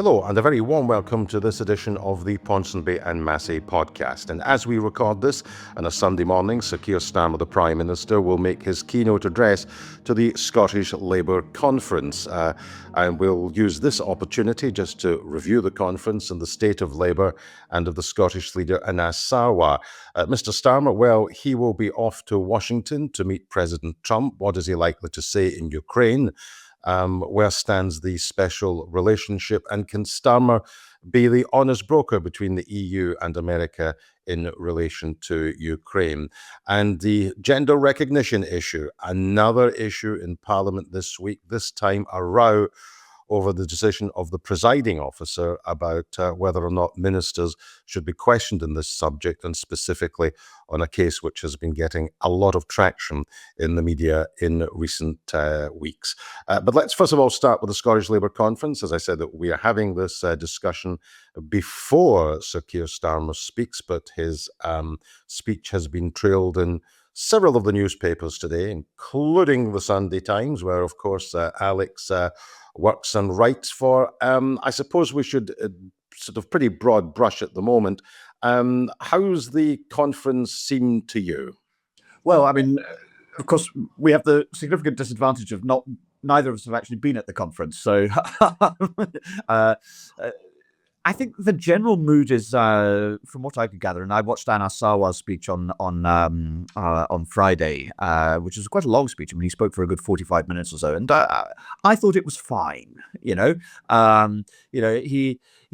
Hello, and a very warm welcome to this edition of the Ponsonby and Massey podcast. And as we record this on a Sunday morning, Sir Keir Starmer, the Prime Minister, will make his keynote address to the Scottish Labour Conference. And we'll use this opportunity just to review the conference and the state of Labour and of the Scottish leader Anas Sarwar. Mr. Starmer, well, he will be off to Washington to meet President Trump. What is he likely to say in Ukraine? Where stands the special relationship, and can Starmer be the honest broker between the EU and America in relation to Ukraine? And the gender recognition issue, another issue in Parliament this week, this time a row over the decision of the presiding officer about whether or not ministers should be questioned in this subject, and specifically on a case which has been getting a lot of traction in the media in recent weeks. But let's first of all start with the Scottish Labour Conference. As I said, that we are having this discussion before Sir Keir Starmer speaks, but his speech has been trailed in several of the newspapers today, including the Sunday Times, where, of course, Alex works and writes for. I suppose we should sort of pretty broad brush at the moment. How's the conference seem to you? Well, I mean, of course, we have the significant disadvantage of neither of us have actually been at the conference. So I think the general mood is, from what I could gather, and I watched Anas Sarwar's speech on Friday, which was quite a long speech. I mean, he spoke for a good 45 minutes or so, and I thought it was fine. He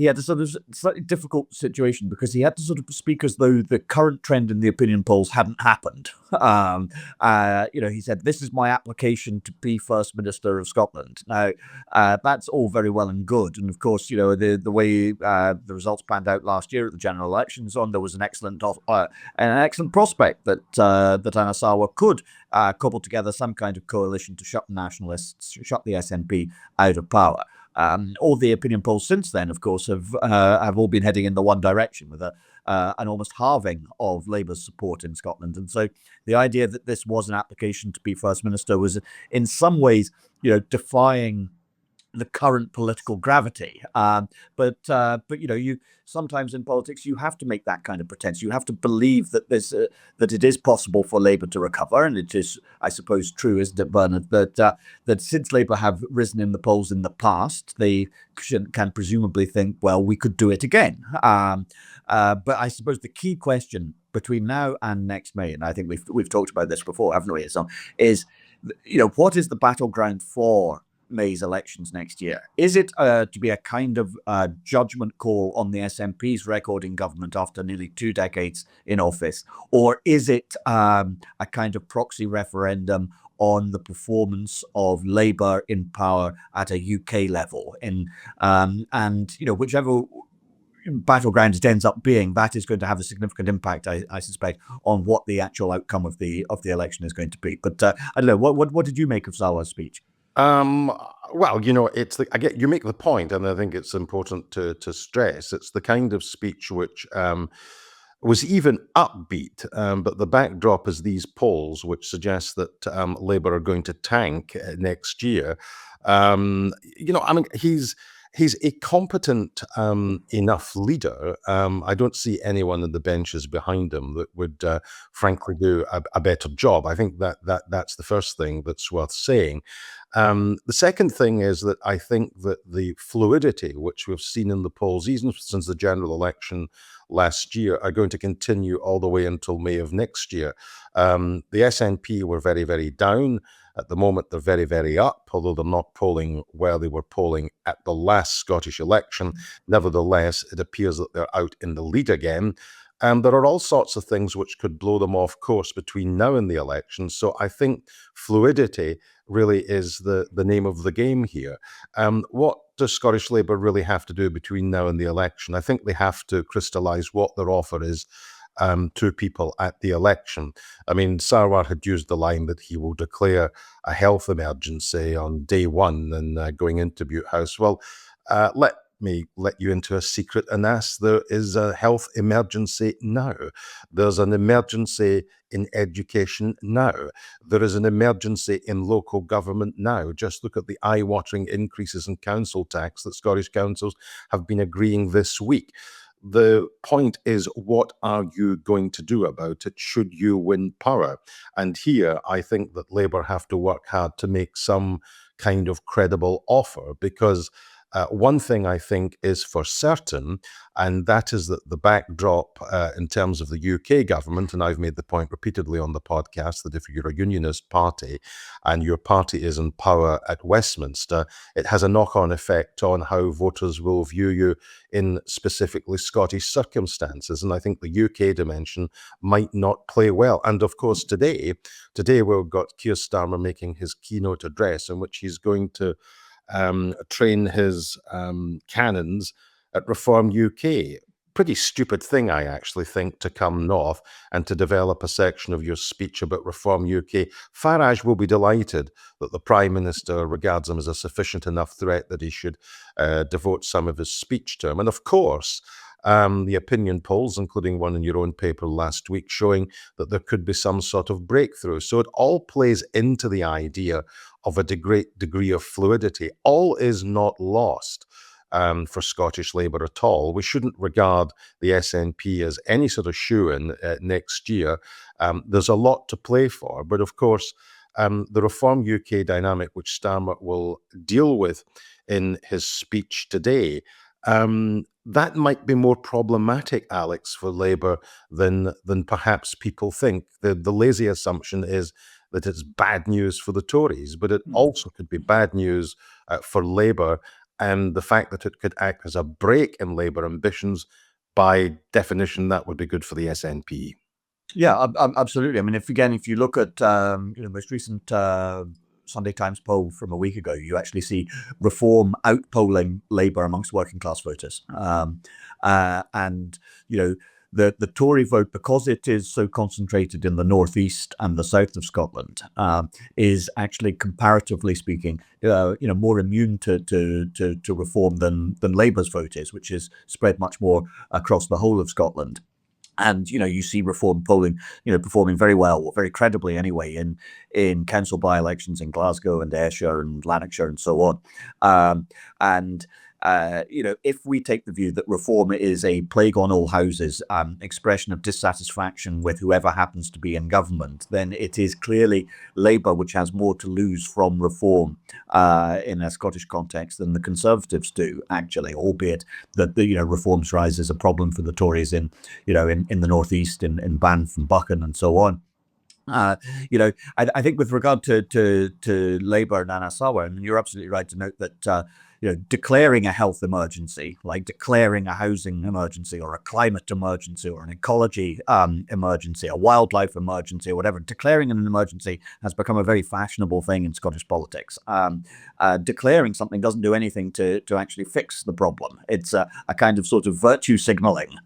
had a sort of slightly difficult situation because he had to sort of speak as though the current trend in the opinion polls hadn't happened. He said, "This is my application to be First Minister of Scotland." Now, that's all very well and good, and of course, the way the results panned out last year at the general elections there was an excellent prospect that Anas Sarwar could cobble together some kind of coalition to shut the nationalists, shut the SNP out of power. All the opinion polls since then, of course, have all been heading in the one direction, with an almost halving of Labour's support in Scotland. And so the idea that this was an application to be First Minister was in some ways, defying the current political gravity. But you sometimes in politics you have to make that kind of pretense. You have to believe that that it is possible for Labour to recover, and it is, I suppose, true, isn't it, Bernard, that since Labour have risen in the polls in the past, they can presumably think, well, we could do it again. But I suppose the key question between now and next May, and I think we've talked about this before, haven't we? So, is what is the battleground for May's elections next year? Is it to be a kind of judgment call on the SNP's record in government after nearly 2 decades in office? Or is it a kind of proxy referendum on the performance of Labour in power at a UK level? Whichever battleground it ends up being, that is going to have a significant impact, I suspect, on what the actual outcome of the election is going to be. But I don't know. What did you make of Sarwar's speech? Well, it's you make the point, and I think it's important to stress it's the kind of speech which was even upbeat, but the backdrop is these polls which suggest that Labour are going to tank next year. He's a competent enough leader. I don't see anyone in the benches behind him that would, frankly, do a better job. I think that's the first thing that's worth saying. The second thing is that I think that the fluidity which we've seen in the polls, even since the general election last year, are going to continue all the way until May of next year. The SNP were very, very down. At the moment, they're very, very up, although they're not polling where they were polling at the last Scottish election. Nevertheless, it appears that they're out in the lead again. And there are all sorts of things which could blow them off course between now and the election. So I think fluidity really is the name of the game here. What does Scottish Labour really have to do between now and the election? I think they have to crystallise what their offer is to people at the election. I mean, Sarwar had used the line that he will declare a health emergency on day one and going into Butte House. Well, let me let you into a secret, Anas. There is a health emergency now. There's an emergency in education now. There is an emergency in local government now. Just look at the eye-watering increases in council tax that Scottish councils have been agreeing this week. The point is, what are you going to do about it should you win power? And here, I think that Labour have to work hard to make some kind of credible offer, because one thing I think is for certain, and that is that the backdrop in terms of the UK government, and I've made the point repeatedly on the podcast, that if you're a unionist party and your party is in power at Westminster, it has a knock-on effect on how voters will view you in specifically Scottish circumstances. And I think the UK dimension might not play well. And of course, today we've got Keir Starmer making his keynote address, in which he's going to train his cannons at Reform UK. Pretty stupid thing, I actually think, to come north and to develop a section of your speech about Reform UK. Farage will be delighted that the Prime Minister regards him as a sufficient enough threat that he should devote some of his speech to him. And of course, the opinion polls, including one in your own paper last week, showing that there could be some sort of breakthrough. So it all plays into the idea of a great degree of fluidity. All is not lost for Scottish Labour at all. We shouldn't regard the SNP as any sort of shoo-in next year. There's a lot to play for, but of course, the Reform UK dynamic, which Starmer will deal with in his speech today, that might be more problematic, Alex, for Labour than perhaps people think. The lazy assumption is that it's bad news for the Tories, but it also could be bad news for Labour, and the fact that it could act as a brake in Labour ambitions, by definition, that would be good for the SNP. Yeah, absolutely. I mean, if you look at the most recent Sunday Times poll from a week ago, you actually see Reform outpolling Labour amongst working class voters. And the Tory vote, because it is so concentrated in the northeast and the south of Scotland, is actually, comparatively speaking, more immune to Reform than Labour's vote is, which is spread much more across the whole of Scotland. And you see Reform polling, performing very well, or very credibly anyway, in council by-elections in Glasgow and Ayrshire and Lanarkshire and so on. If we take the view that Reform is a plague on all houses, expression of dissatisfaction with whoever happens to be in government, then it is clearly Labour which has more to lose from Reform in a Scottish context than the Conservatives do, actually, albeit that Reform's rise is a problem for the Tories in the northeast, in Banff and Buchan and so on. I think with regard to Labour and Anas Sarwar, and you're absolutely right to note that declaring a health emergency, like declaring a housing emergency or a climate emergency or an ecology emergency, a wildlife emergency or whatever, declaring an emergency has become a very fashionable thing in Scottish politics. Declaring something doesn't do anything to actually fix the problem. It's a kind of sort of virtue signaling,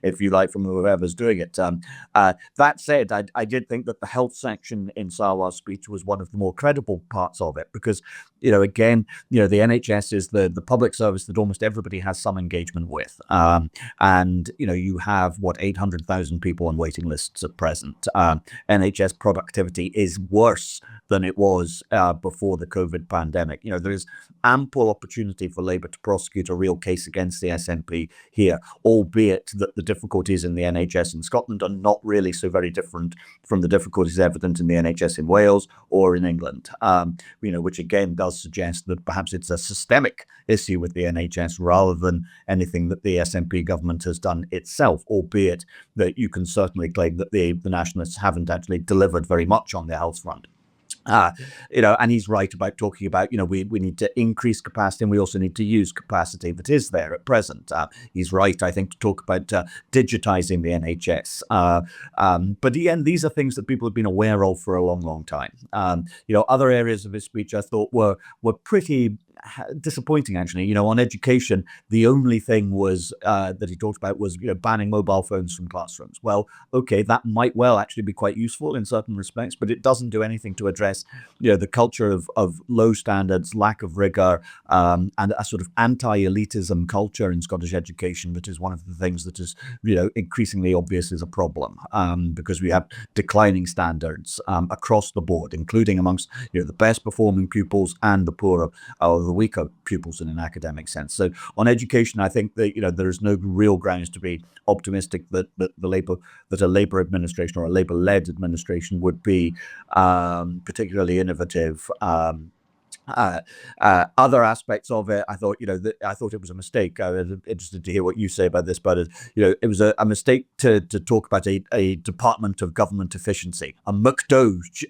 if you like, from whoever's doing it. That said, I did think that the health section in Sarwar's speech was one of the more credible parts of it, because again, the NHS is the public service that almost everybody has some engagement with. And you have, 800,000 people on waiting lists at present. NHS productivity is worse than it was before the COVID pandemic. There is ample opportunity for Labour to prosecute a real case against the SNP here, albeit that the difficulties in the NHS in Scotland are not really so very different from the difficulties evident in the NHS in Wales or in England, which again does suggest that perhaps it's a systemic issue with the NHS rather than anything that the SNP government has done itself, albeit that you can certainly claim that the Nationalists haven't actually delivered very much on the health front. And he's right about talking about, we need to increase capacity, and we also need to use capacity that is there at present. He's right, I think, to talk about digitizing the NHS. But again, these are things that people have been aware of for a long, long time. Other areas of his speech I thought were pretty disappointing, actually. On education, the only thing was that he talked about was banning mobile phones from classrooms. Well, okay, that might well actually be quite useful in certain respects, but it doesn't do anything to address the culture of low standards, lack of rigor, and a sort of anti-elitism culture in Scottish education, that is one of the things that is increasingly obvious is a problem, because we have declining standards across the board, including amongst the best performing pupils and the poorer or the weaker pupils in an academic sense. So on education, I think that there is no real grounds to be optimistic that a Labour administration or a Labour-led administration would be particularly innovative. Other aspects of it, I thought, I thought it was a mistake. I was interested to hear what you say about this, but it was a mistake to talk about a Department of Government Efficiency, a McDoge.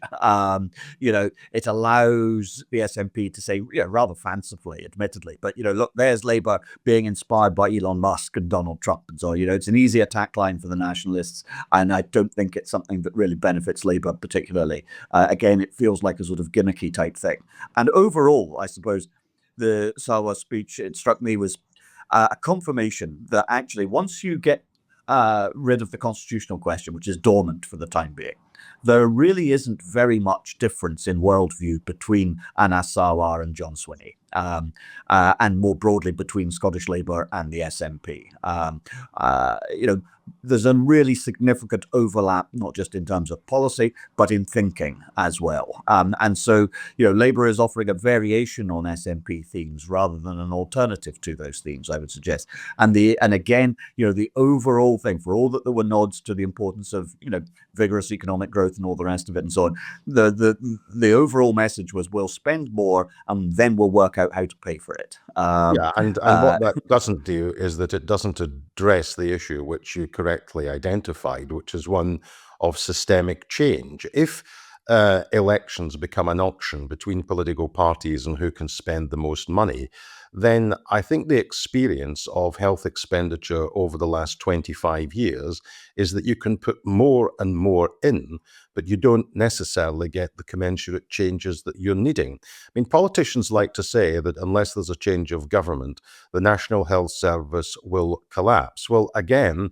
It allows the SNP to say, rather fancifully, admittedly, but look, there's Labour being inspired by Elon Musk and Donald Trump, and so it's an easy attack line for the nationalists, and I don't think it's something that really benefits Labour particularly. Again, it feels like a sort of gimmicky type thing, and overall, I suppose the Sarwar speech, it struck me, was a confirmation that actually once you get rid of the constitutional question, which is dormant for the time being, there really isn't very much difference in worldview between Anas Sarwar and John Swinney, and more broadly between Scottish Labour and the SNP. There's a really significant overlap, not just in terms of policy, but in thinking as well. And so, Labour is offering a variation on SNP themes rather than an alternative to those themes, I would suggest. And again, the overall thing, for all that there were nods to the importance of, vigorous economic growth and all the rest of it and so on, the overall message was, we'll spend more and then we'll work out how to pay for it. And what that doesn't do is that it doesn't address the issue which you correctly identified, which is one of systemic change. If elections become an auction between political parties and who can spend the most money, then I think the experience of health expenditure over the last 25 years is that you can put more and more in, but you don't necessarily get the commensurate changes that you're needing. I mean, politicians like to say that unless there's a change of government, the National Health Service will collapse. Well, again,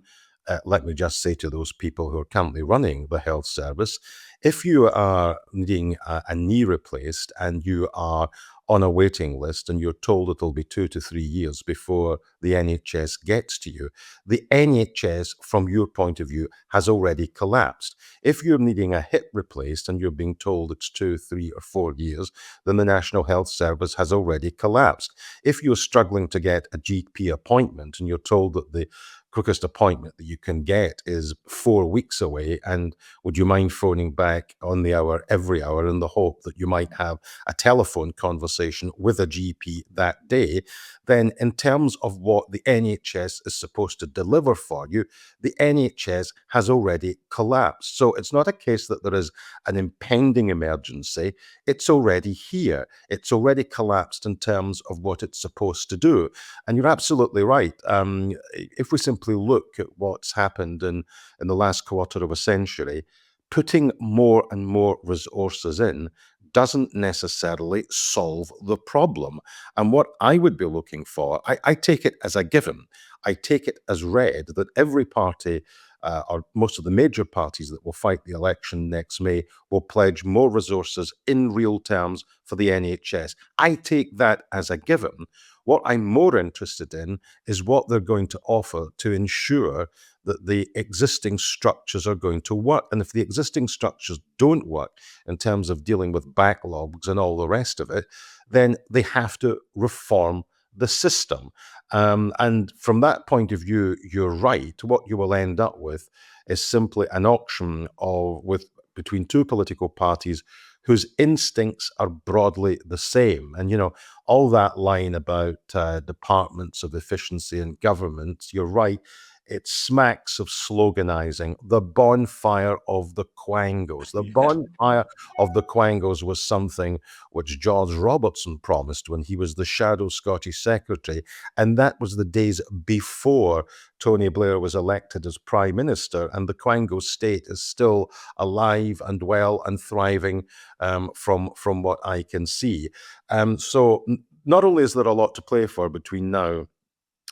let me just say to those people who are currently running the health service, if you are needing a knee replaced and you are on a waiting list and you're told it'll be 2 to 3 years before the NHS gets to you, the NHS, from your point of view, has already collapsed. If you're needing a hip replaced and you're being told it's 2, 3, or 4 years, then the National Health Service has already collapsed. If you're struggling to get a GP appointment and you're told that the quickest appointment that you can get is 4 weeks away, and would you mind phoning back on the hour every hour in the hope that you might have a telephone conversation with a GP that day, then in terms of what the NHS is supposed to deliver for you, the NHS has already collapsed. So it's not a case that there is an impending emergency, it's already here. It's already collapsed in terms of what it's supposed to do. And you're absolutely right. If we simply look at what's happened in the last quarter of a century, putting more and more resources in doesn't necessarily solve the problem. And what I would be looking for, I take it as a given. I take it as read that every party, or most of the major parties that will fight the election next May, will pledge more resources in real terms for the NHS. I take that as a given. What I'm more interested in is what they're going to offer to ensure that the existing structures are going to work. And if the existing structures don't work in terms of dealing with backlogs and all the rest of it, then they have to reform the system. And from that point of view, you're right. What you will end up with is simply an auction between two political parties whose instincts are broadly the same. And, all that line about departments of efficiency and government, you're right, it smacks of sloganizing. The bonfire of the Quangos. The bonfire of the Quangos was something which George Robertson promised when he was the shadow Scottish secretary. And that was the days before Tony Blair was elected as Prime Minister. And the Quango state is still alive and well and thriving from what I can see. So not only is there a lot to play for between now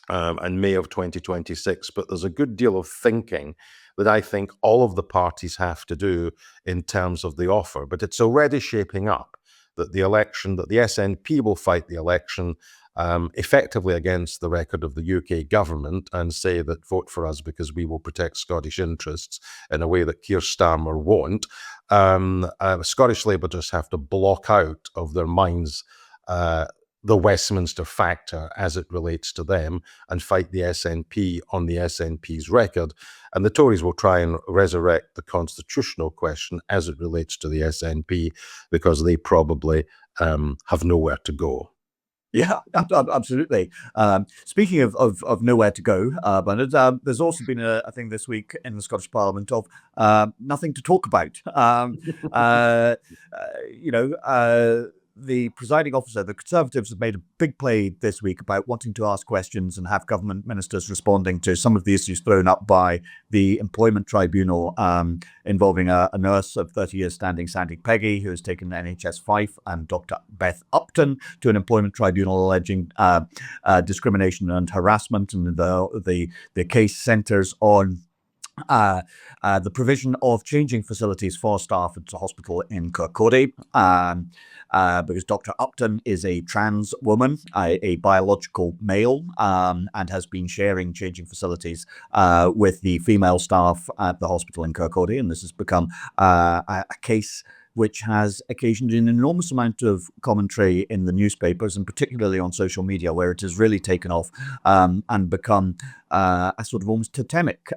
and May of 2026, but there's a good deal of thinking that I think all of the parties have to do in terms of the offer. But it's already shaping up that the SNP will fight the election effectively against the record of the UK government and say that vote for us because we will protect Scottish interests in a way that Keir Starmer won't. Scottish Labour just have to block out of their minds the Westminster factor as it relates to them and fight the SNP on the SNP's record. And the Tories will try and resurrect the constitutional question as it relates to the SNP because they probably have nowhere to go. Yeah, absolutely. Speaking of nowhere to go, Bernard, there's also been a thing this week in the Scottish Parliament of nothing to talk about. The presiding officer, the Conservatives, have made a big play this week about wanting to ask questions and have government ministers responding to some of the issues thrown up by the employment tribunal involving a nurse of 30 years standing, Sandy Peggy, who has taken NHS Fife, and Dr. Beth Upton to an employment tribunal alleging discrimination and harassment. And the case centres on the provision of changing facilities for staff at a hospital in Kirkcaldy, because Dr. Upton is a trans woman, a biological male, and has been sharing changing facilities with the female staff at the hospital in Kirkcaldy. And this has become a case which has occasioned an enormous amount of commentary in the newspapers and particularly on social media, where it has really taken off and become a sort of almost totemic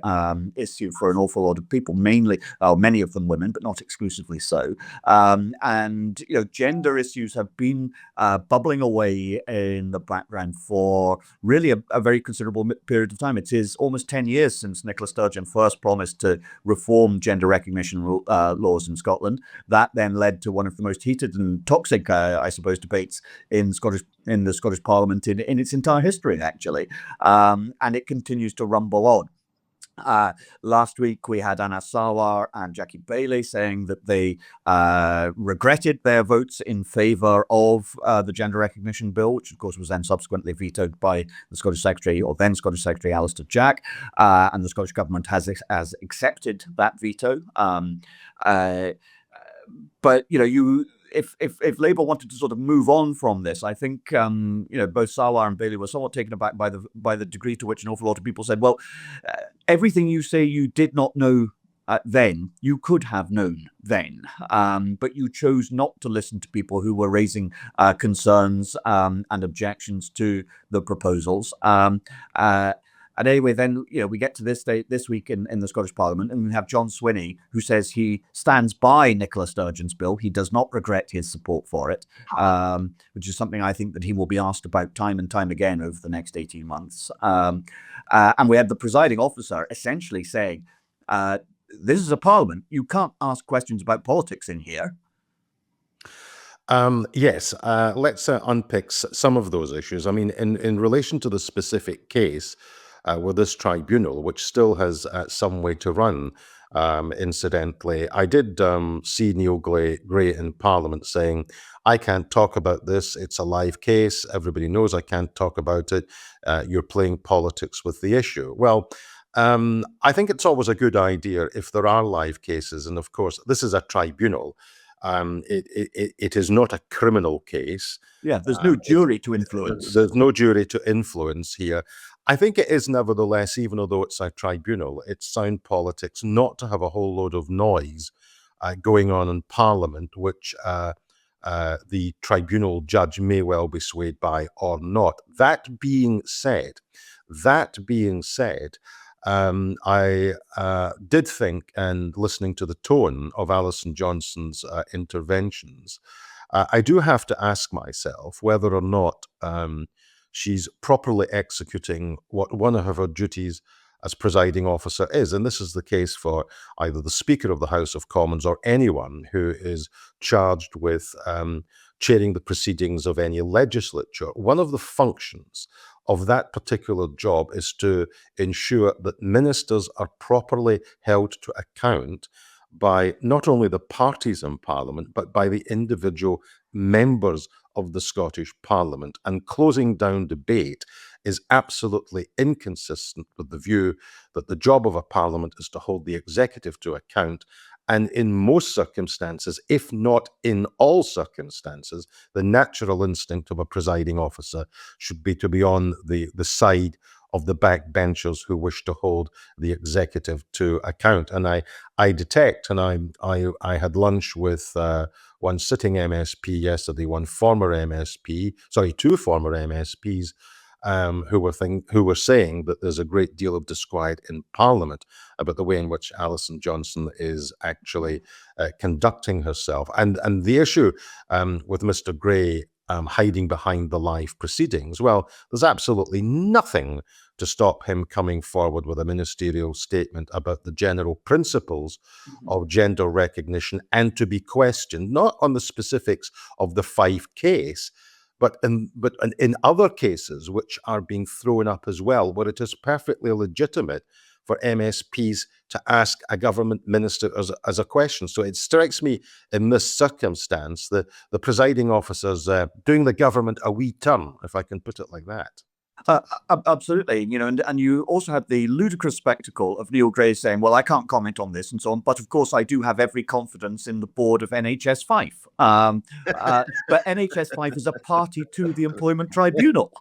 issue for an awful lot of people, mainly, many of them women, but not exclusively so. And gender issues have been bubbling away in the background for really a very considerable period of time. It is almost 10 years since Nicola Sturgeon first promised to reform gender recognition laws in Scotland. That then led to one of the most heated and toxic, I suppose, debates in the Scottish Parliament in its entire history, actually. And it continues to rumble on. Last week, we had Anas Sarwar and Jackie Bailey saying that they regretted their votes in favour of the gender recognition bill, which, of course, was then subsequently vetoed by the Scottish Secretary, or then Scottish Secretary Alistair Jack. And the Scottish Government has accepted that veto. But if Labour wanted to sort of move on from this, I think both Sarwar and Bailey were somewhat taken aback by the degree to which an awful lot of people said, well, everything you say you did not know then, you could have known then, but you chose not to listen to people who were raising concerns and objections to the proposals. And anyway, then we get to this week in the Scottish Parliament, and we have John Swinney, who says he stands by Nicola Sturgeon's bill. He does not regret his support for it, which is something I think that he will be asked about time and time again over the next 18 months. And we have the presiding officer essentially saying, this is a parliament. You can't ask questions about politics in here. Yes, let's unpick some of those issues. I mean, in relation to the specific case with this tribunal, which still has some way to run, incidentally, I did see Neil Gray in Parliament saying, I can't talk about this. It's a live case. Everybody knows I can't talk about it. You're playing politics with the issue. Well, I think it's always a good idea if there are live cases. And of course, this is a tribunal. It is not a criminal case. Yeah, there's no jury to influence. There's no jury to influence here. I think it is nevertheless, even though it's a tribunal, it's sound politics not to have a whole load of noise going on in Parliament, which the tribunal judge may well be swayed by or not. That being said, I did think, and listening to the tone of Alison Johnson's interventions, I do have to ask myself whether or not she's properly executing what one of her duties as presiding officer is. And this is the case for either the Speaker of the House of Commons or anyone who is charged with chairing the proceedings of any legislature. One of the functions of that particular job is to ensure that ministers are properly held to account by not only the parties in Parliament, but by the individual members of the Scottish Parliament, and closing down debate is absolutely inconsistent with the view that the job of a parliament is to hold the executive to account. And in most circumstances, if not in all circumstances, the natural instinct of a presiding officer should be to be on the side of the backbenchers who wish to hold the executive to account. And I detect, and I had lunch with one sitting MSP yesterday, one former MSP, sorry, two former MSPs, who were saying that there's a great deal of disquiet in Parliament about the way in which Alison Johnson is actually conducting herself. And the issue with Mr. Gray hiding behind the live proceedings, well, there's absolutely nothing to stop him coming forward with a ministerial statement about the general principles of gender recognition, and to be questioned, not on the specifics of the Fife case, but in other cases which are being thrown up as well, where it is perfectly legitimate for MSPs to ask a government minister as a question. So it strikes me in this circumstance that the presiding officer's doing the government a wee turn, if I can put it like that. Absolutely, and you also had the ludicrous spectacle of Neil Gray saying, "Well, I can't comment on this," and so on. But of course, I do have every confidence in the board of NHS Fife. But NHS Fife is a party to the Employment Tribunal.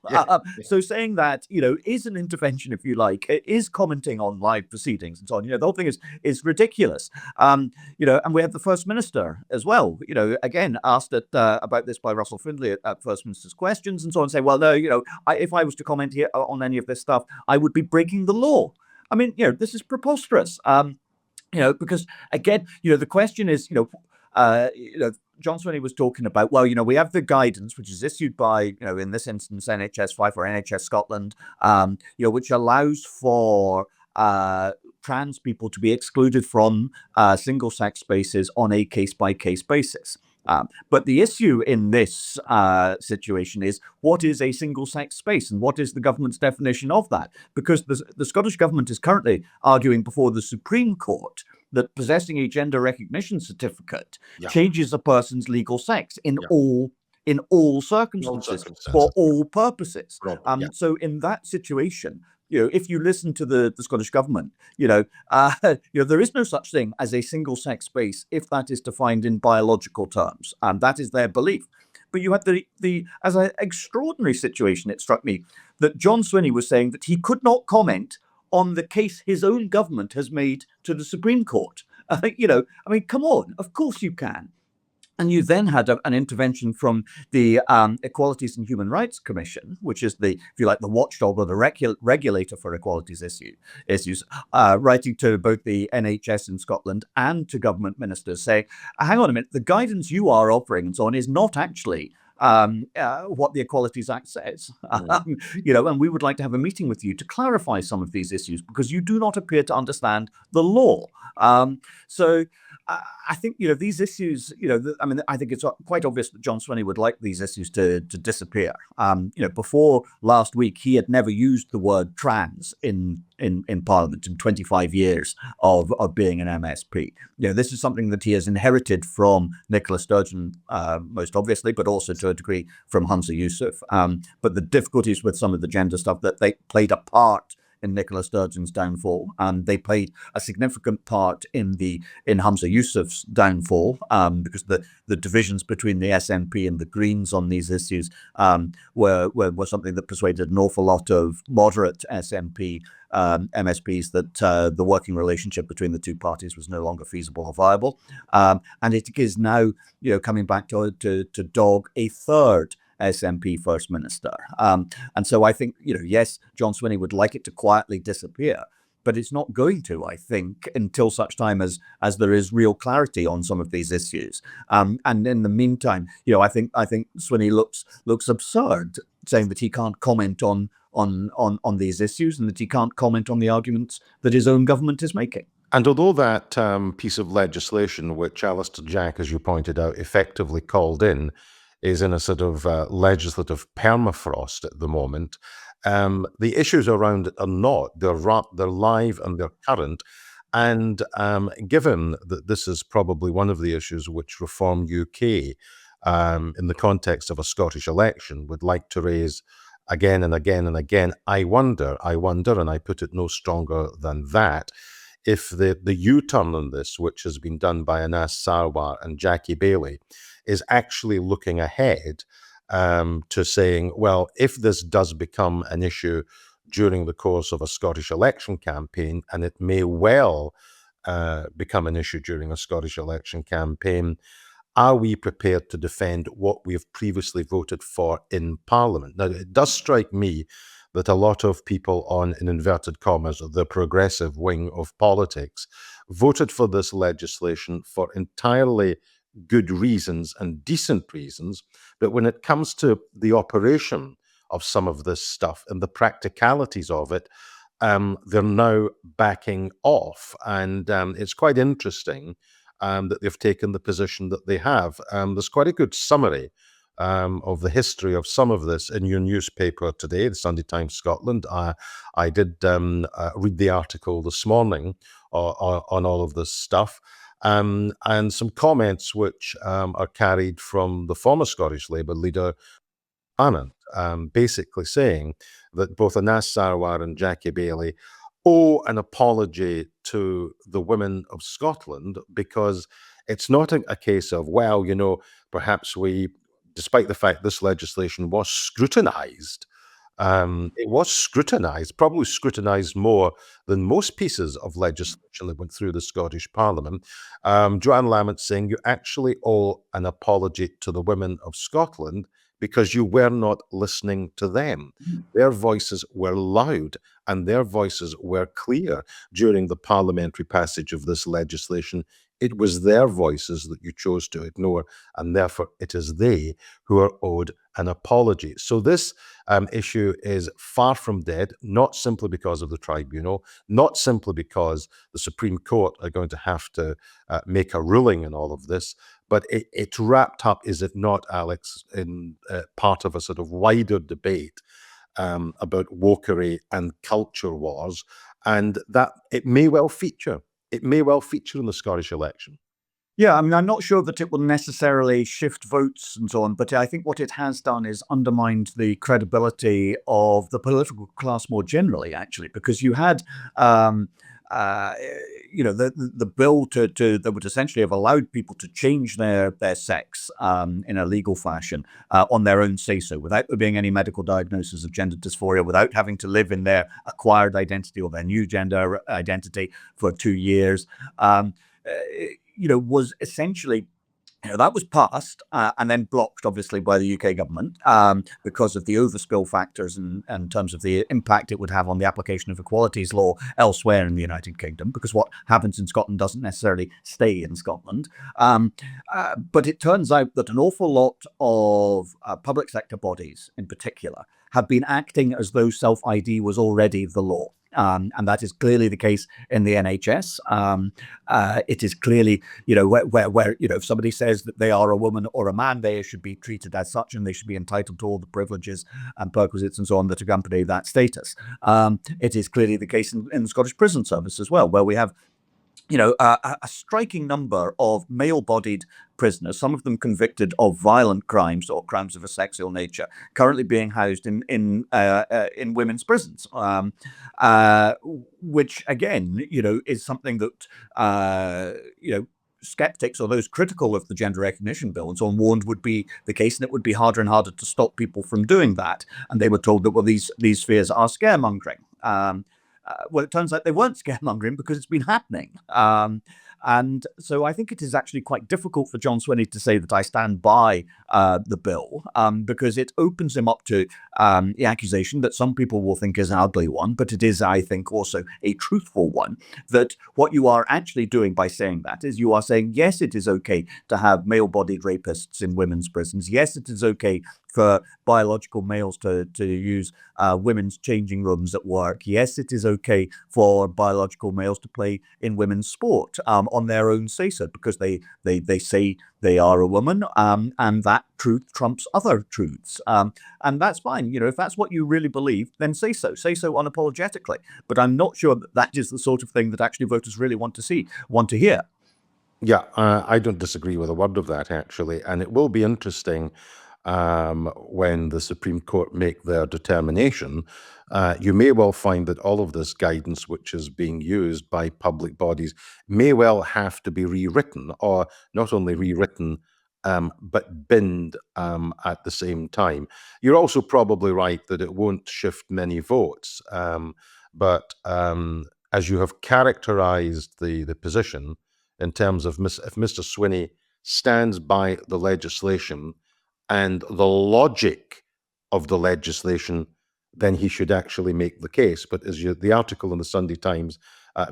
So saying that, is an intervention, if you like. It is commenting on live proceedings and so on. The whole thing is ridiculous. And we had the First Minister as well. Again asked about this by Russell Findlay at First Minister's Questions and so on, saying, "Well, no, if I was to comment here on any of this stuff, I would be breaking the law." I mean, this is preposterous. Because again, the question is, John Swinney was talking about, well, we have the guidance, which is issued by, in this instance, NHS Fife or NHS Scotland, which allows for trans people to be excluded from single-sex spaces on a case-by-case basis. But the issue in this situation is, what is a single-sex space and what is the government's definition of that? Because the Scottish Government is currently arguing before the Supreme Court that possessing a gender recognition certificate changes a person's legal sex in all circumstances, for all purposes. So in that situation, if you listen to the Scottish Government, there is no such thing as a single-sex space if that is defined in biological terms, and that is their belief. But you had as an extraordinary situation, it struck me, that John Swinney was saying that he could not comment on the case his own government has made to the Supreme Court. I think, come on, of course you can. And you then had an intervention from the Equalities and Human Rights Commission, which is if you like, the watchdog or the regulator for equalities issues, writing to both the NHS in Scotland and to government ministers saying, hang on a minute, the guidance you are offering and so on is not actually what the Equalities Act says. And we would like to have a meeting with you to clarify some of these issues because you do not appear to understand the law. So I think, these issues, I think it's quite obvious that John Swinney would like these issues to disappear. Before last week, he had never used the word trans in Parliament in 25 years of being an MSP. This is something that he has inherited from Nicola Sturgeon, most obviously, but also to a degree from Humza Yousaf. But the difficulties with some of the gender stuff that they played a part in Nicola Sturgeon's downfall, and they played a significant part in Humza Yousaf's downfall, because the divisions between the SNP and the Greens on these issues were something that persuaded an awful lot of moderate SNP MSPs that the working relationship between the two parties was no longer feasible or viable, and it is now coming back to dog a third SNP First Minister. And so I think, yes, John Swinney would like it to quietly disappear, but it's not going to, I think, until such time as there is real clarity on some of these issues. And in the meantime, I think Swinney looks absurd saying that he can't comment on these issues and that he can't comment on the arguments that his own government is making. And although that piece of legislation, which Alistair Jack, as you pointed out, effectively called in, is in a sort of legislative permafrost at the moment, the issues around it are not. They're live and they're current. And given that this is probably one of the issues which Reform UK in the context of a Scottish election, would like to raise again and again and again. I wonder, and I put it no stronger than that, if the U-turn on this, which has been done by Anas Sarwar and Jackie Baillie, is actually looking ahead to saying, well, if this does become an issue during the course of a Scottish election campaign, and it may well become an issue during a Scottish election campaign, are we prepared to defend what we have previously voted for in Parliament? Now, it does strike me that a lot of people on, in inverted commas, the progressive wing of politics voted for this legislation for entirely good reasons and decent reasons. But when it comes to the operation of some of this stuff and the practicalities of it, they're now backing off. And it's quite interesting that they've taken the position that they have. There's quite a good summary of the history of some of this in your newspaper today, the Sunday Times Scotland. I did read the article this morning on all of this stuff, and some comments which are carried from the former Scottish Labour leader, Anand, basically saying that both Anas Sarwar and Jackie Baillie owe an apology to the women of Scotland, because it's not a case of, well, perhaps we, despite the fact this legislation was scrutinised, it was scrutinised, probably scrutinised more than most pieces of legislation that went through the Scottish Parliament. Joanne Lamont saying you actually owe an apology to the women of Scotland because you were not listening to them. Their voices were loud and their voices were clear during the parliamentary passage of this legislation. It was their voices that you chose to ignore, and therefore it is they who are owed an apology. So this issue is far from dead, not simply because of the tribunal, not simply because the Supreme Court are going to have to make a ruling in all of this, but it's wrapped up, is it not, Alex, in part of a sort of wider debate about wokery and culture wars, and that it may well feature. It may well feature in the Scottish election. Yeah, I mean, I'm not sure that it will necessarily shift votes and so on, but I think what it has done is undermined the credibility of the political class more generally, actually, because you had, the bill that would essentially have allowed people to change their sex in a legal fashion on their own say-so, without there being any medical diagnosis of gender dysphoria, without having to live in their acquired identity or their new gender identity for 2 years. Was essentially, that was passed and then blocked, obviously, by the UK government because of the overspill factors and in terms of the impact it would have on the application of equalities law elsewhere in the United Kingdom, because what happens in Scotland doesn't necessarily stay in Scotland. But it turns out that an awful lot of public sector bodies, in particular, have been acting as though self-ID was already the law. And that is clearly the case in the NHS. It is clearly, where if somebody says that they are a woman or a man, they should be treated as such, and they should be entitled to all the privileges and perquisites and so on that accompany that status. It is clearly the case in the Scottish Prison Service as well, where we have a striking number of male-bodied prisoners, some of them convicted of violent crimes or crimes of a sexual nature, currently being housed in women's prisons, which again, is something that skeptics or those critical of the gender recognition bill and so on warned would be the case, and it would be harder and harder to stop people from doing that. And they were told that, well, these fears are scaremongering. Well, it turns out they weren't scaremongering because it's been happening. And so I think it is actually quite difficult for John Swinney to say that I stand by the bill, because it opens him up to the accusation that some people will think is an ugly one, but it is, I think, also a truthful one, that what you are actually doing by saying that is you are saying, yes, it is okay to have male-bodied rapists in women's prisons. Yes, it is okay for biological males to use women's changing rooms at work. Yes, it is okay for biological males to play in women's sport on their own say-so, because they say they are a woman, and that truth trumps other truths. And that's fine. If that's what you really believe, then say so. Say so unapologetically. But I'm not sure that is the sort of thing that actually voters really want to hear. Yeah, I don't disagree with a word of that, actually. And it will be interesting when the Supreme Court make their determination. You may well find that all of this guidance, which is being used by public bodies, may well have to be rewritten, or not only rewritten, but binned at the same time. You're also probably right that it won't shift many votes. But as you have characterized the position, in terms of if Mr. Swinney stands by the legislation and the logic of the legislation, then he should actually make the case. But as the article in the Sunday Times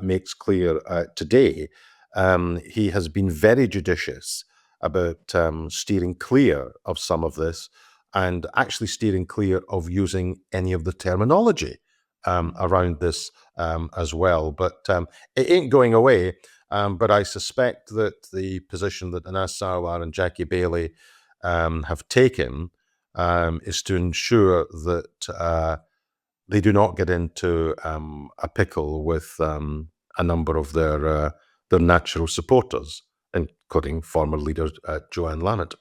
makes clear today, he has been very judicious about steering clear of some of this, and actually steering clear of using any of the terminology around this as well. But it ain't going away. But I suspect that the position that Anas Sarwar and Jackie Bailey have taken is to ensure that they do not get into a pickle with a number of their natural supporters, including former leader Joanne Lannett.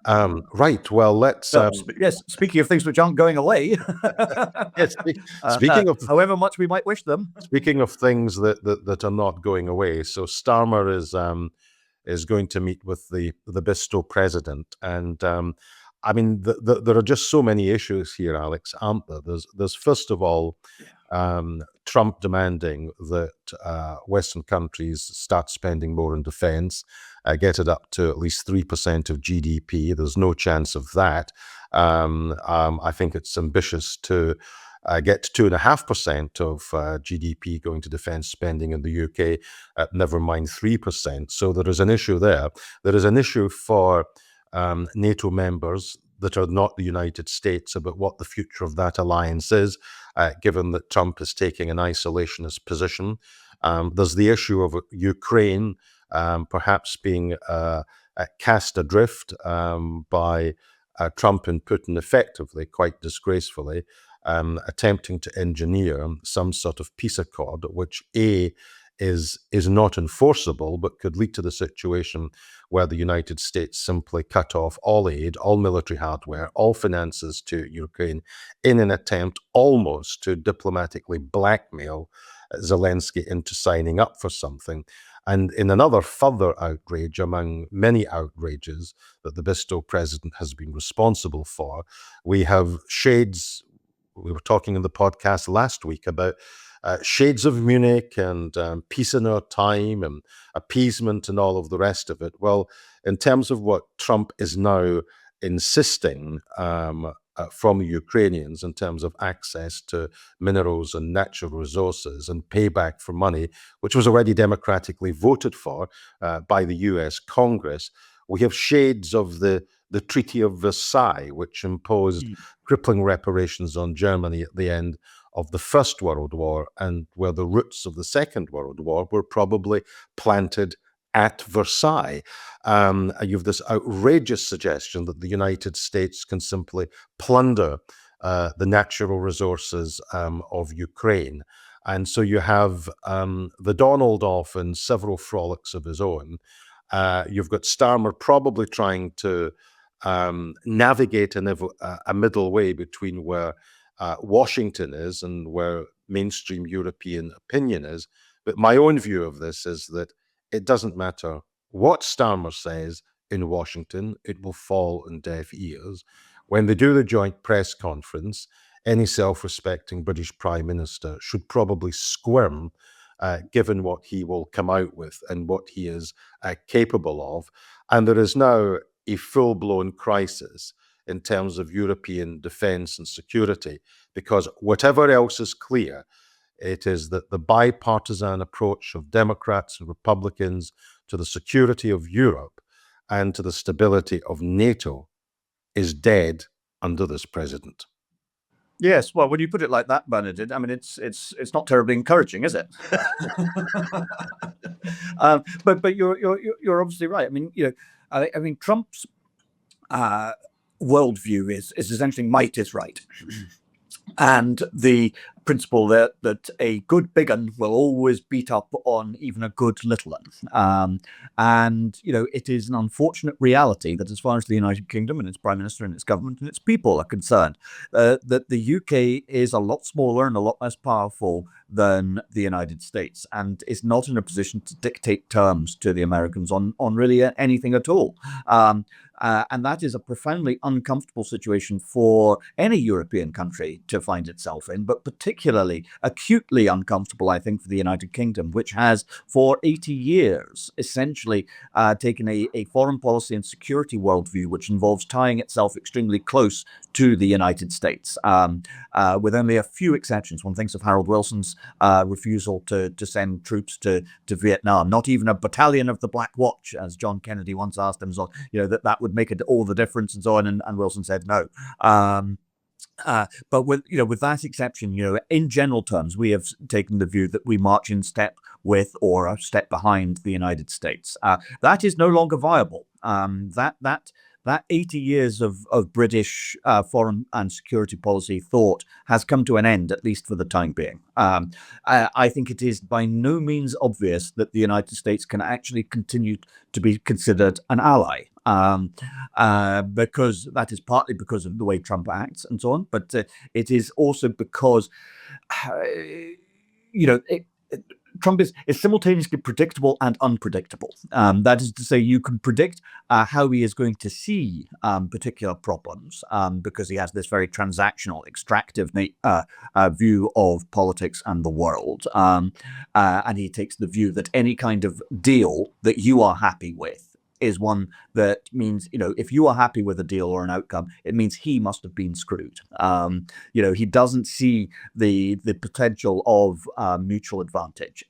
Right. Well, let's. Yes, speaking of things which aren't going away, Yes, speaking of however much we might wish them. speaking of things that are not going away, so Starmer is going to meet with the Bisto president, and I mean there are just so many issues here, Alex, aren't there? There's first of all Trump demanding that Western countries start spending more on defense, get it up to at least 3% of GDP. There's no chance of that. I think it's ambitious to get to 2.5% of GDP going to defence spending in the UK, never mind 3%. So there is an issue there. There is an issue for NATO members that are not the United States about what the future of that alliance is, given that Trump is taking an isolationist position. There's the issue of Ukraine perhaps being cast adrift by Trump and Putin effectively, quite disgracefully, attempting to engineer some sort of peace accord, which is not enforceable, but could lead to the situation where the United States simply cut off all aid, all military hardware, all finances to Ukraine in an attempt almost to diplomatically blackmail Zelensky into signing up for something. And in another further outrage among many outrages that the Bisto president has been responsible for, we have shades. We were talking in the podcast last week about shades of Munich and peace in our time and appeasement and all of the rest of it. Well, in terms of what Trump is now insisting from the Ukrainians in terms of access to minerals and natural resources and payback for money, which was already democratically voted for by the US Congress, we have shades of the Treaty of Versailles, which imposed crippling reparations on Germany at the end of the First World War, and where the roots of the Second World War were probably planted at Versailles. You've this outrageous suggestion that the United States can simply plunder the natural resources of Ukraine. And so you have the Donald off in several frolics of his own. You've got Starmer probably trying to navigate a middle way between where Washington is and where mainstream European opinion is. But my own view of this is that it doesn't matter what Starmer says in Washington, it will fall on deaf ears. When they do the joint press conference, any self-respecting British Prime Minister should probably squirm given what he will come out with and what he is capable of. And there is now a full-blown crisis in terms of European defense and security, because whatever else is clear, it is that the bipartisan approach of Democrats and Republicans to the security of Europe and to the stability of NATO is dead under this president. Yes, well, when you put it like that, Bernadette, I mean, it's not terribly encouraging, is it? But you're obviously right. I mean, I mean, Trump's worldview is essentially might is right. and the principle that a good big un will always beat up on even a good little un. And, it is an unfortunate reality that as far as the United Kingdom and its Prime Minister and its government and its people are concerned, that the UK is a lot smaller and a lot less powerful than the United States, and is not in a position to dictate terms to the Americans on really anything at all. And that is a profoundly uncomfortable situation for any European country to find itself in, but particularly acutely uncomfortable, I think, for the United Kingdom, which has for 80 years essentially taken a foreign policy and security worldview which involves tying itself extremely close to the United States, with only a few exceptions. One thinks of Harold Wilson's refusal to send troops to Vietnam, not even a battalion of the Black Watch, as John Kennedy once asked him, so, that would make all the difference and so on, and Wilson said no. But with that exception, in general terms, we have taken the view that we march in step with or a step behind the United States. That is no longer viable. That 80 years of British foreign and security policy thought has come to an end, at least for the time being. I think it is by no means obvious that the United States can actually continue to be considered an ally. Because that is partly because of the way Trump acts and so on, but it is also because, Trump is simultaneously predictable and unpredictable. That is to say, you can predict how he is going to see particular problems because he has this very transactional, extractive view of politics and the world. And he takes the view that any kind of deal that you are happy with is one that means, if you are happy with a deal or an outcome, it means he must have been screwed. He doesn't see the potential of mutual advantage.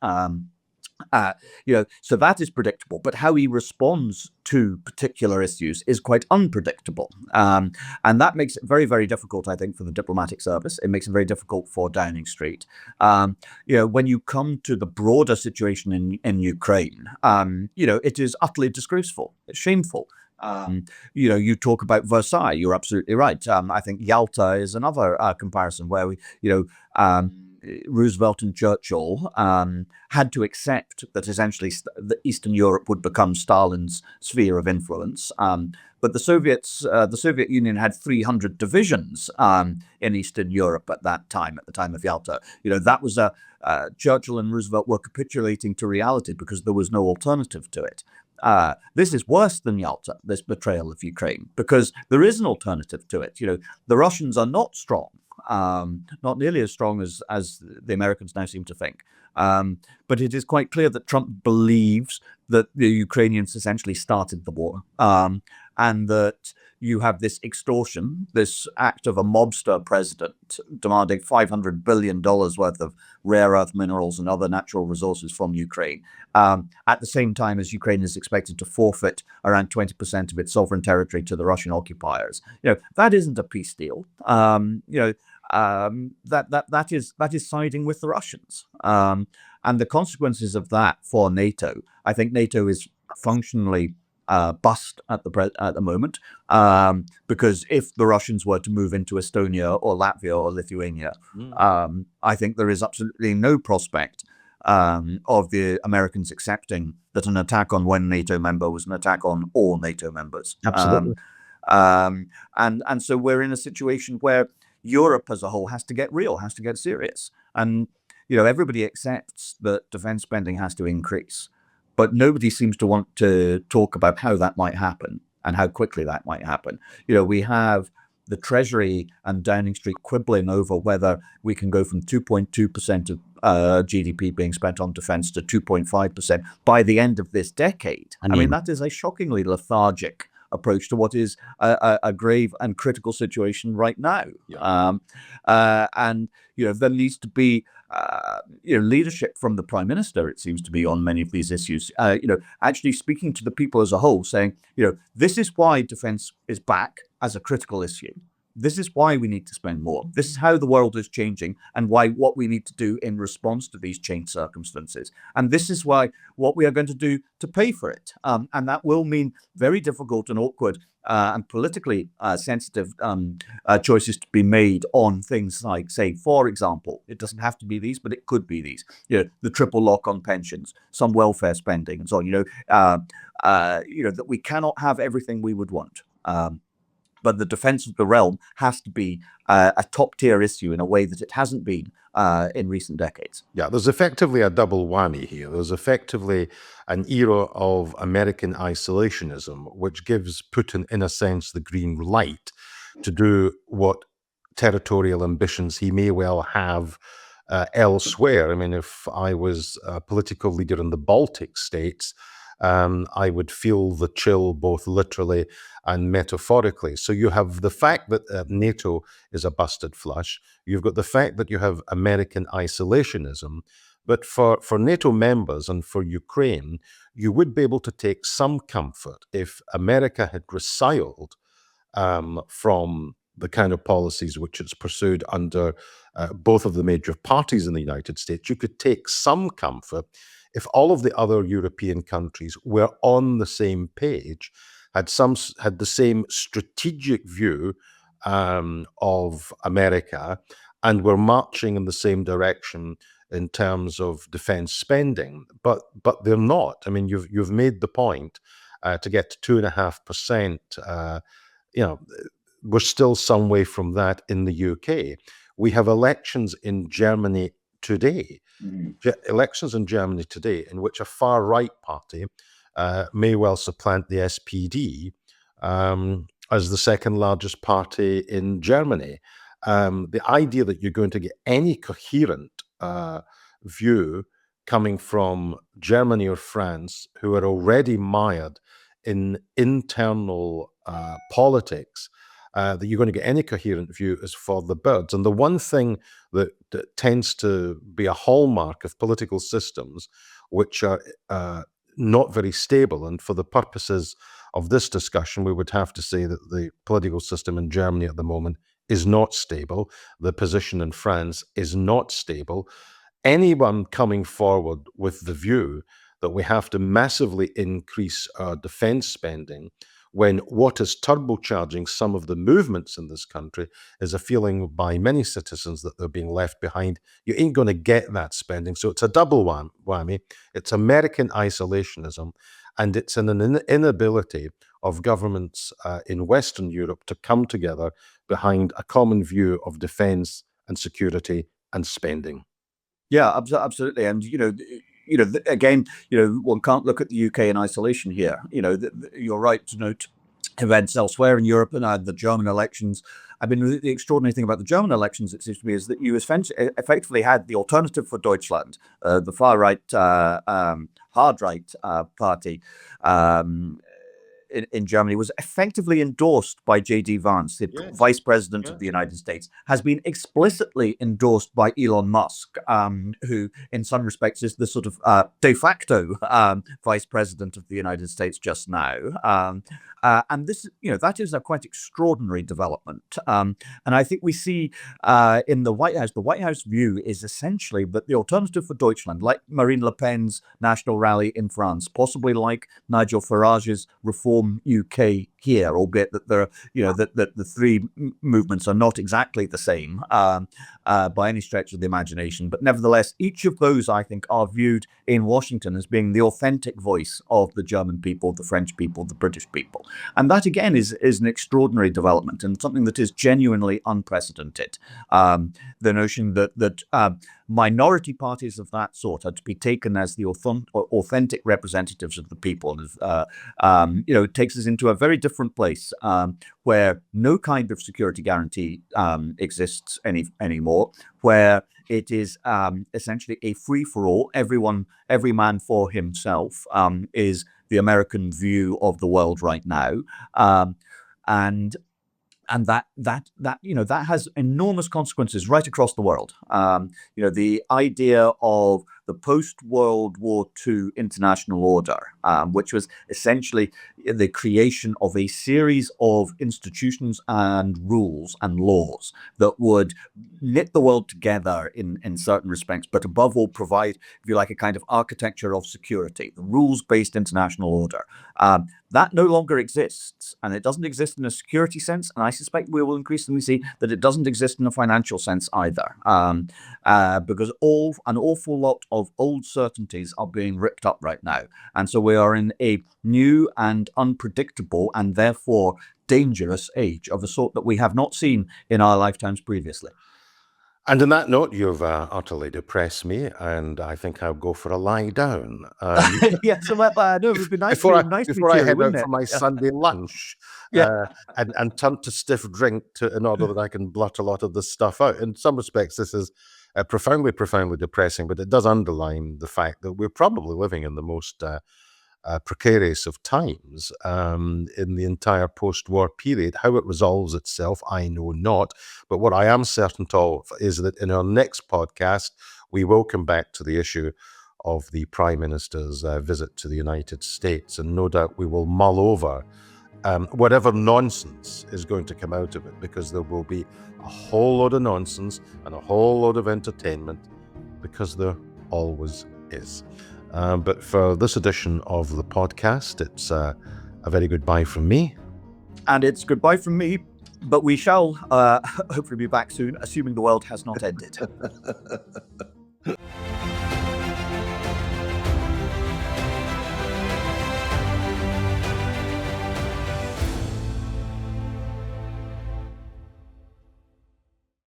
So that is predictable, but how he responds to particular issues is quite unpredictable. And that makes it very, very difficult, I think, for the diplomatic service. It makes it very difficult for Downing Street. When you come to the broader situation in Ukraine, it is utterly disgraceful. It's shameful. You talk about Versailles. You're absolutely right. I think Yalta is another comparison where Roosevelt and Churchill had to accept that essentially that Eastern Europe would become Stalin's sphere of influence. But the Soviet Union had 300 divisions in Eastern Europe at the time of Yalta. That was Churchill and Roosevelt were capitulating to reality because there was no alternative to it. This is worse than Yalta, this betrayal of Ukraine, because there is an alternative to it. The Russians are not strong. Not nearly as strong as the Americans now seem to think. But it is quite clear that Trump believes that the Ukrainians essentially started the war, and that you have this extortion, this act of a mobster president demanding $500 billion worth of rare earth minerals and other natural resources from Ukraine, at the same time as Ukraine is expected to forfeit around 20% of its sovereign territory to the Russian occupiers. That isn't a peace deal. That is siding with the Russians, and the consequences of that for NATO. I think NATO is functionally bust at the moment, because if the Russians were to move into Estonia or Latvia or Lithuania, I think there is absolutely no prospect of the Americans accepting that an attack on one NATO member was an attack on all NATO members. Absolutely. And so we're in a situation where Europe as a whole has to get real, has to get serious. And, everybody accepts that defense spending has to increase, but nobody seems to want to talk about how that might happen and how quickly that might happen. We have the Treasury and Downing Street quibbling over whether we can go from 2.2% of GDP being spent on defense to 2.5% by the end of this decade. I mean, that is a shockingly lethargic approach to what is a grave and critical situation right now. And there needs to be leadership from the Prime Minister, it seems to be, on many of these issues, actually speaking to the people as a whole, saying, this is why defense is back as a critical issue. This is why we need to spend more. This is how the world is changing and what we need to do in response to these changed circumstances. And this is what we are going to do to pay for it. And that will mean very difficult and awkward and politically sensitive choices to be made on things like, say, for example, it doesn't have to be these, but it could be these. The triple lock on pensions, some welfare spending, and so on. That we cannot have everything we would want. But the defense of the realm has to be a top-tier issue in a way that it hasn't been in recent decades. Yeah, there's effectively a double whammy here. There's effectively an era of American isolationism, which gives Putin, in a sense, the green light to do what territorial ambitions he may well have elsewhere. I mean, if I was a political leader in the Baltic states, I would feel the chill both literally and metaphorically. So you have the fact that NATO is a busted flush. You've got the fact that you have American isolationism. But for NATO members and for Ukraine, you would be able to take some comfort if America had recoiled from the kind of policies which it's pursued under both of the major parties in the United States. You could take some comfort if all of the other European countries were on the same page, had the same strategic view of America, and were marching in the same direction in terms of defense spending. But they're not. I mean, you've made the point to get to 2.5%. We're still some way from that in the UK. We have elections in Germany today. Elections in Germany today in which a far-right party may well supplant the SPD as the second largest party in Germany. The idea that you're going to get any coherent view coming from Germany or France, who are already mired in internal politics, that you're going to get any coherent view is for the birds. And the one thing that tends to be a hallmark of political systems which are not very stable, and for the purposes of this discussion, we would have to say that the political system in Germany at the moment is not stable. The position in France is not stable. Anyone coming forward with the view that we have to massively increase our defense spending when what is turbocharging some of the movements in this country is a feeling by many citizens that they're being left behind. You ain't going to get that spending. So it's a double whammy. It's American isolationism, and it's an inability of governments in Western Europe to come together behind a common view of defense and security and spending. Yeah, absolutely. And, again, one can't look at the UK in isolation here. You're right to note events elsewhere in Europe and the German elections. I mean, the extraordinary thing about the German elections, it seems to me, is that you effectively had the Alternative for Deutschland, the far-right, hard-right party, in Germany was effectively endorsed by J.D. Vance, the Vice President of the United States, has been explicitly endorsed by Elon Musk, who in some respects is the sort of de facto Vice President of the United States just now. And this, that is a quite extraordinary development. And I think we see in the White House view is essentially that the Alternative for Deutschland, like Marine Le Pen's national rally in France, possibly like Nigel Farage's Reform UK here, albeit that there are, that the three movements are not exactly the same by any stretch of the imagination. But nevertheless, each of those, I think, are viewed in Washington as being the authentic voice of the German people, the French people, the British people. And that, again, is an extraordinary development and something that is genuinely unprecedented. The notion that minority parties of that sort are to be taken as the authentic representatives of the people. It takes us into a very different place where no kind of security guarantee exists anymore, where it is essentially a free-for-all. Every man for himself is the American view of the world right now, and that has enormous consequences right across the world. The idea of the post-World War II international order, which was essentially the creation of a series of institutions and rules and laws that would knit the world together in certain respects, but above all provide, if you like, a kind of architecture of security, the rules-based international order. That no longer exists, and it doesn't exist in a security sense, and I suspect we will increasingly see that it doesn't exist in a financial sense either, because an awful lot of old certainties are being ripped up right now, and so we are in a new and unpredictable and therefore dangerous age of a sort that we have not seen in our lifetimes previously. And on that note, you've utterly depressed me, and I think I'll go for a lie down. Yeah, so no, it would be nice before to be I cheery, head wouldn't out it? for my Yeah. Sunday lunch, Yeah. and turn to stiff drink in order that I can blurt a lot of this stuff out. In some respects, this is profoundly, profoundly depressing, but it does underline the fact that we're probably living in the most precarious of times in the entire post-war period. How it resolves itself, I know not. But what I am certain of is that in our next podcast, we will come back to the issue of the Prime Minister's visit to the United States, and no doubt we will mull over whatever nonsense is going to come out of it, because there will be a whole load of nonsense and a whole load of entertainment, because there always is. But for this edition of the podcast, it's a very goodbye from me. And it's goodbye from me, but we shall hopefully be back soon, assuming the world has not ended.